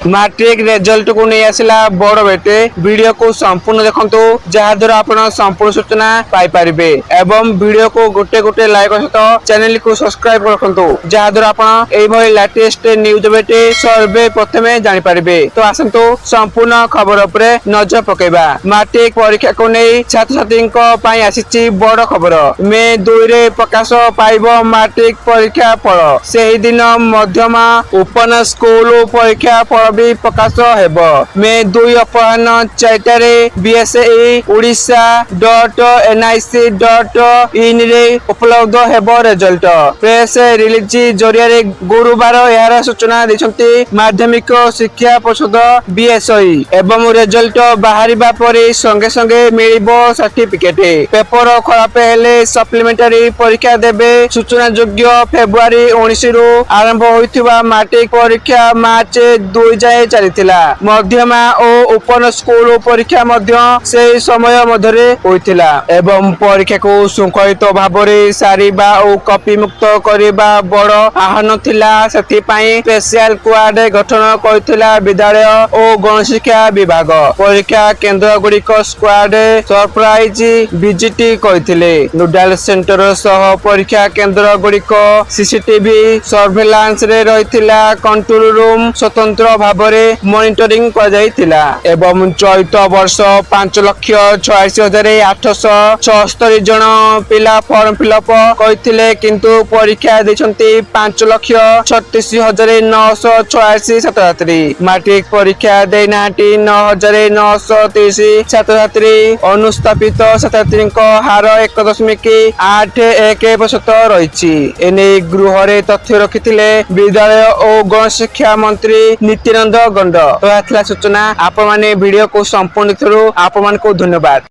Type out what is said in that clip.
Matric result को नहीं आसला बड़ बेटे वीडियो को संपूर्ण देखंतु जहाँ द्वारा आपण संपूर्ण सूचना पाई परिबे एवं वीडियो को गोटे गोटे लाइक सहित चैनल को सब्सक्राइब रखंतु जहाँ द्वारा आपण एई भली लेटेस्ट न्यूज बेटे सर्वे प्रथमे जानि परिबे। तो आसंतु संपूर्ण खबर उपरे नजर पकेबा। मैट्रिक परीक्षा को नहीं छात्र छात्री पई आसीची बड़ खबर। मे 2 रे प्रकाश पाइबो मैट्रिक परीक्षा फल। सेही दिन मध्यमा ओपन स्कूल परीक्षा फल भी प्रकाश हेबो। मे 2 अपराह्न 4टारे बीएसई odisha.nic.in रे उपलब्ध हेबो रिजल्ट। प्रेस रिलीज जरिया रे गुरुवार यार सूचना दैछंती माध्यमिक शिक्षा परिषद बीएसई एवं रिजल्ट बाहरिबा परे संगे संगे मिलिबो सर्टिफिकेट। पेपर खराब हेले सप्लीमेंटरी परीक्षा देबे। सूचना योग्य फेब्रुआरी 19 रु आरंभ होइथिबा मैट्रिक परीक्षा मार्च 2 जाए चलिथिला। मध्यमा और ओपन स्कूल परीक्षा मध्य से समय मधरे होइथिला एवं परीक्षा को शृंखलित भाबरे सारिबा और कॉपी मुक्त करिबा बड़ आह्वान थिला। सेति पई स्पेशल स्क्वाड गठन करथिला विद्यालय और गणशिक्षा विभाग। परीक्षा केंद्र गुड़िक स्क्वाड सरप्राइज विजिट करथिले। नोडल सेंटर सह परीक्षा केंद्र गुड़िक सीसीटीवी सर्वेलांस रे रहिथिला। कंट्रोल रूम स्वतंत्र भाबरे मॉनिटरिंग कर जाइथिला एवं चलित वर्ष 5,86,876 जन पिला फॉर्म फिलअप करथिले किंतु परीक्षा दैछंती 5,36,986 छात्र छात्री। मैट्रिक परीक्षा देनाटी 9,930 छात्र छात्री। अनुस्थापित छात्र छात्री हार 1.81% रही। एने गृह रे तथ्य रखिथिले विद्यालय और गणशिक्षा मंत्री नित्यानंद गंड। तो सूचना आपण माने वीडियो को संपूर्ण थरू आपण मान को धन्यवाद।